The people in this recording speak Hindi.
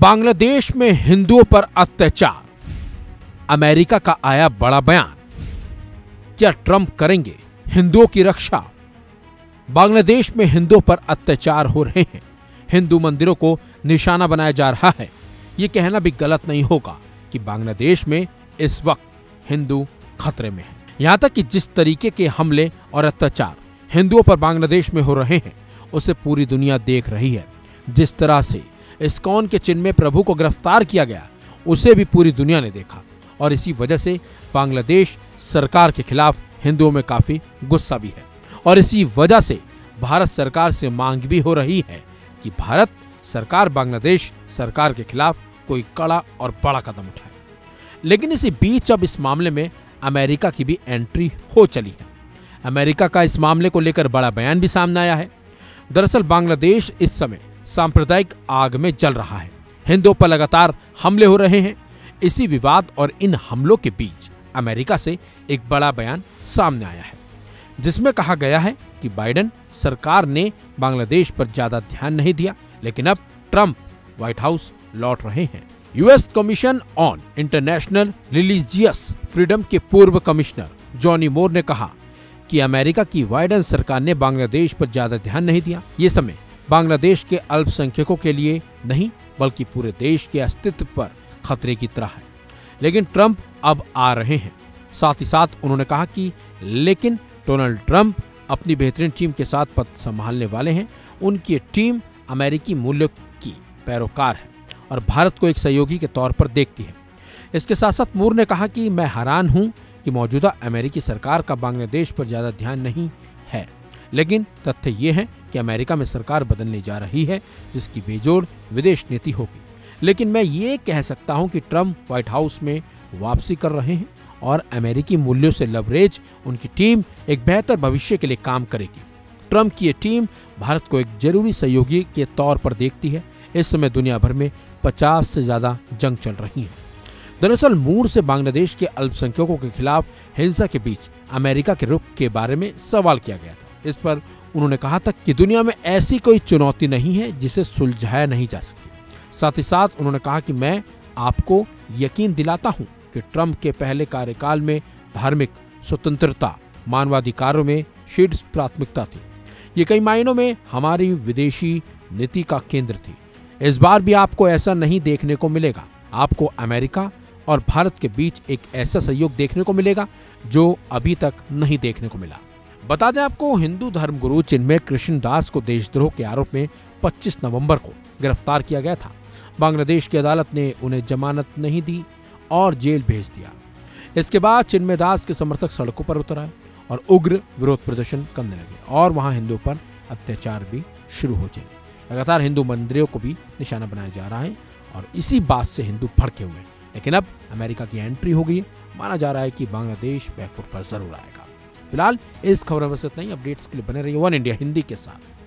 बांग्लादेश में हिंदुओं पर अत्याचार, अमेरिका का आया बड़ा बयान। क्या ट्रंप करेंगे हिंदुओं की रक्षा? बांग्लादेश में हिंदुओं पर अत्याचार हो रहे हैं, हिंदू मंदिरों को निशाना बनाया जा रहा है। ये कहना भी गलत नहीं होगा कि बांग्लादेश में इस वक्त हिंदू खतरे में हैं। यहां तक कि जिस तरीके के हमले और अत्याचार हिंदुओं पर बांग्लादेश में हो रहे हैं, उसे पूरी दुनिया देख रही है। जिस तरह से इस्कॉन के चिन्ह में प्रभु को गिरफ्तार किया गया, उसे भी पूरी दुनिया ने देखा और इसी वजह से बांग्लादेश सरकार के खिलाफ हिंदुओं में काफी गुस्सा भी है। और इसी वजह से भारत सरकार से मांग भी हो रही है कि भारत सरकार बांग्लादेश सरकार के खिलाफ कोई कड़ा और बड़ा कदम उठाए। लेकिन इसी बीच अब इस मामले में अमेरिका की भी एंट्री हो चली है। अमेरिका का इस मामले को लेकर बड़ा बयान भी सामने आया है। दरअसल बांग्लादेश इस समय सांप्रदायिक आग में जल रहा है। हिंदुओं पर लगातार हमले हो रहे हैं। इसी विवाद और इन हमलों के बीच अमेरिका से एक बड़ा बयान सामने आया है, जिसमें कहा गया है कि बाइडेन सरकार ने बांग्लादेश पर ज्यादा ध्यान नहीं दिया, लेकिन अब ट्रंप व्हाइट हाउस लौट रहे हैं। US commission on international religious freedom के पूर्व कमिश्नर जॉनी मोर ने कहा कि अमेरिका की बाइडेन सरकार ने बांग्लादेश पर ज्यादा ध्यान नहीं दिया। ये समय बांग्लादेश के अल्पसंख्यकों के लिए नहीं, बल्कि पूरे देश के अस्तित्व पर खतरे की तरह है। लेकिन ट्रंप अब आ रहे हैं। साथ ही साथ उन्होंने कहा कि लेकिन डोनाल्ड ट्रंप अपनी बेहतरीन टीम के साथ पद संभालने वाले हैं। उनकी टीम अमेरिकी मूल्यों की पैरोकार है और भारत को एक सहयोगी के तौर पर देखती है। इसके साथ साथ मूर ने कहा कि मैं हैरान हूं कि मौजूदा अमेरिकी सरकार का बांग्लादेश पर ज्यादा ध्यान नहीं है, लेकिन तथ्य ये है कि अमेरिका में सरकार बदलने जा रही है, जिसकी बेजोड़ विदेश नीति होगी। लेकिन मैं ये कह सकता हूं कि ट्रंप व्हाइट हाउस में वापसी कर रहे हैं और अमेरिकी मूल्यों से लवरेज उनकी टीम एक बेहतर भविष्य के लिए काम करेगी। ट्रंप की ये टीम भारत को एक जरूरी सहयोगी के तौर पर देखती है। इस समय दुनिया भर में 50 से ज्यादा जंग चल रही है। दरअसल मूर से बांग्लादेश के अल्पसंख्यकों के खिलाफ हिंसा के बीच अमेरिका के रुख के बारे में सवाल किया गया था। इस पर उन्होंने कहा था कि दुनिया में ऐसी कोई चुनौती नहीं है जिसे सुलझाया नहीं जा सकती। साथ ही साथ उन्होंने कहा कि मैं आपको यकीन दिलाता हूं कि ट्रंप के पहले कार्यकाल में धार्मिक स्वतंत्रता, मानवाधिकारों में शीर्ष प्राथमिकता थी। ये कई मायनों में हमारी विदेशी नीति का केंद्र थी। इस बार भी आपको ऐसा नहीं देखने को मिलेगा। आपको अमेरिका और भारत के बीच एक ऐसा सहयोग देखने को मिलेगा जो अभी तक नहीं देखने को मिला। बता दें आपको, हिंदू धर्मगुरु चिन्मय कृष्ण दास को देशद्रोह के आरोप में 25 नवंबर को गिरफ्तार किया गया था। बांग्लादेश की अदालत ने उन्हें जमानत नहीं दी और जेल भेज दिया। इसके बाद चिन्मय दास के समर्थक सड़कों पर उतर आए और उग्र विरोध प्रदर्शन करने लगे और वहां हिंदुओं पर अत्याचार भी शुरू हो चले। लगातार हिंदू मंदिरों को भी निशाना बनाया जा रहा है और इसी बात से हिंदू भड़के हुए हैं। लेकिन अब अमेरिका की एंट्री हो गई है। माना जा रहा है कि बांग्लादेश बैकफुट पर जरूर आएगा। फिलहाल इस खबर में बस इतना ही। अपडेट्स के लिए बने रहिए वन इंडिया हिंदी के साथ।